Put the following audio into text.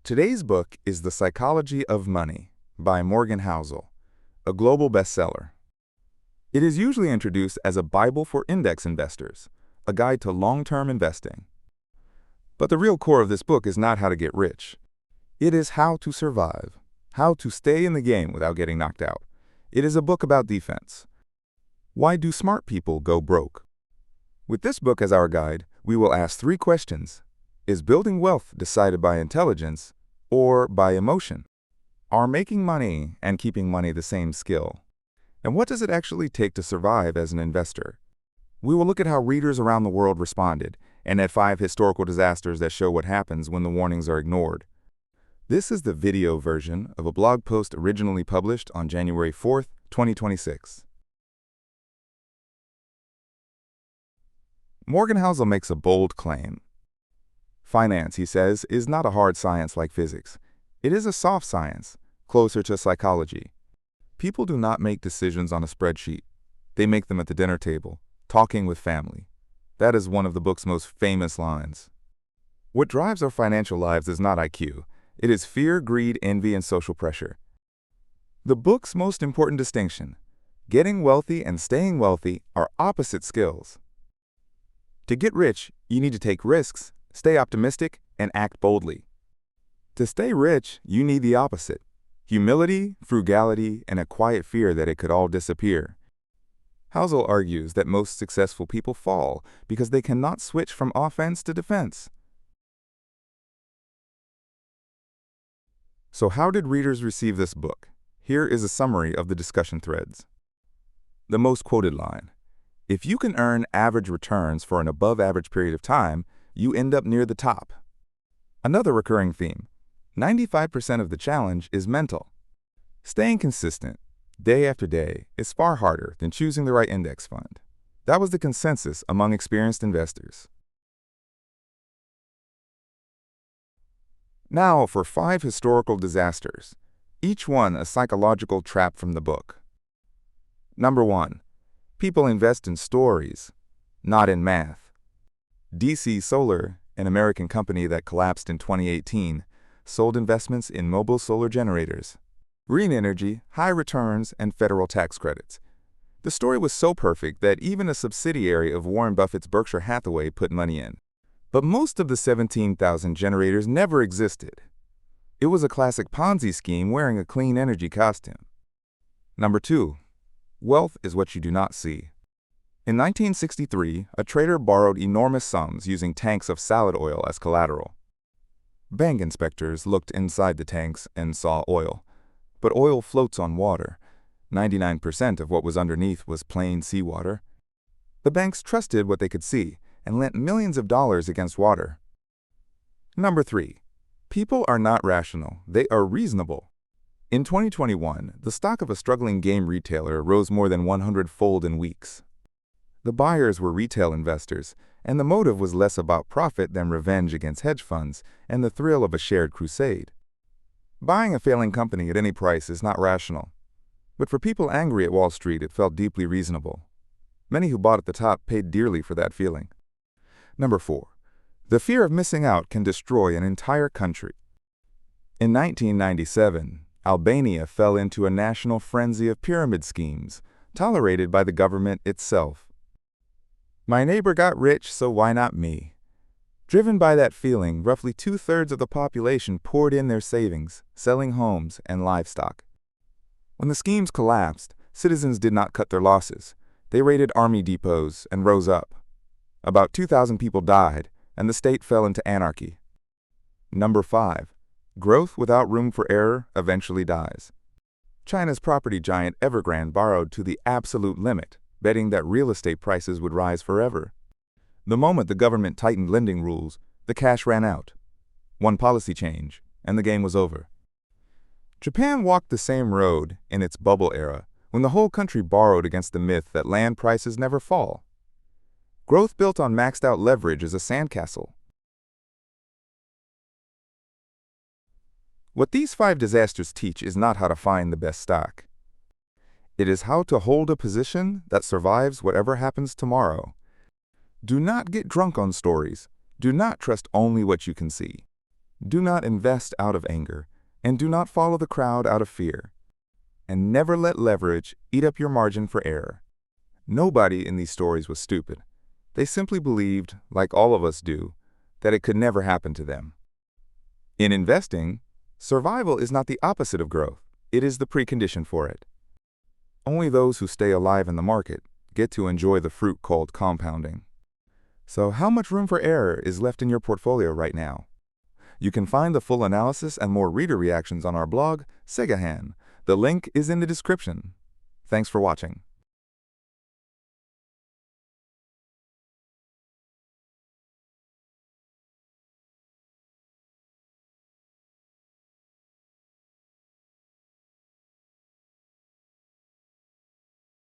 Today's book is The Psychology of Money by Morgan Housel, a global bestseller. It is usually introduced as a Bible for index investors, a guide to long-term investing. But the real core of this book is not how to get rich. It is how to survive, how to stay in the game without getting knocked out. It is a book about defense. Why do smart people go broke? With this book as our guide, we will ask 3 questions. Is building wealth decided by intelligence or by emotion? Are making money and keeping money the same skill? And what does it actually take to survive as an investor? We will look at how readers around the world responded and at 5 historical disasters that show what happens when the warnings are ignored. This is the video version of a blog post originally published on January 4th, 2026. Morgan Housel makes a bold claim. Finance, he says, is not a hard science like physics. It is a soft science, closer to psychology. People do not make decisions on a spreadsheet. They make them at the dinner table, talking with family. That is one of the book's most famous lines. What drives our financial lives is not IQ. It is fear, greed, envy, and social pressure. The book's most important distinction: getting wealthy and staying wealthy are opposite skills. To get rich, you need to take risks, stay optimistic, and act boldly. To stay rich, you need the opposite: humility, frugality, and a quiet fear that it could all disappear. Housel argues that most successful people fall because they cannot switch from offense to defense. So how did readers receive this book? Here is a summary of the discussion threads. The most quoted line: if you can earn average returns for an above-average period of time, you end up near the top. Another recurring theme: 95% of the challenge is mental. Staying consistent, day after day, is far harder than choosing the right index fund. That was the consensus among experienced investors. Now for 5 historical disasters, each one a psychological trap from the book. Number 1. People invest in stories, not in math. DC Solar, an American company that collapsed in 2018, sold investments in mobile solar generators, green energy, high returns, and federal tax credits. The story was so perfect that even a subsidiary of Warren Buffett's Berkshire Hathaway put money in. But most of the 17,000 generators never existed. It was a classic Ponzi scheme wearing a clean energy costume. Number 2. Wealth is what you do not see. In 1963, a trader borrowed enormous sums using tanks of salad oil as collateral. Bank inspectors looked inside the tanks and saw oil. But oil floats on water. 99% of what was underneath was plain seawater. The banks trusted what they could see and lent millions of dollars against water. Number 3. People are not rational, they are reasonable. In 2021, the stock of a struggling game retailer rose more than 100-fold in weeks. The buyers were retail investors, and the motive was less about profit than revenge against hedge funds and the thrill of a shared crusade. Buying a failing company at any price is not rational. But for people angry at Wall Street, it felt deeply reasonable. Many who bought at the top paid dearly for that feeling. Number 4. The fear of missing out can destroy an entire country. In 1997, Albania fell into a national frenzy of pyramid schemes, tolerated by the government itself. My neighbor got rich, so why not me? Driven by that feeling, roughly 2/3 of the population poured in their savings, selling homes and livestock. When the schemes collapsed, citizens did not cut their losses. They raided army depots and rose up. About 2,000 people died, and the state fell into anarchy. Number 5. Growth without room for error eventually dies. China's property giant Evergrande borrowed to the absolute limit, betting that real estate prices would rise forever. The moment the government tightened lending rules, the cash ran out. One policy change, and the game was over. Japan walked the same road in its bubble era, when the whole country borrowed against the myth that land prices never fall. Growth built on maxed-out leverage is a sandcastle. What these 5 disasters teach is not how to find the best stock. It is how to hold a position that survives whatever happens tomorrow. Do not get drunk on stories. Do not trust only what you can see. Do not invest out of anger, and do not follow the crowd out of fear. And never let leverage eat up your margin for error. Nobody in these stories was stupid. They simply believed, like all of us do, that it could never happen to them. In investing, survival is not the opposite of growth. It is the precondition for it. Only those who stay alive in the market get to enjoy the fruit called compounding. So how much room for error is left in your portfolio right now? You can find the full analysis and more reader reactions on our blog, Segahan. The link is in the description. Thanks for watching.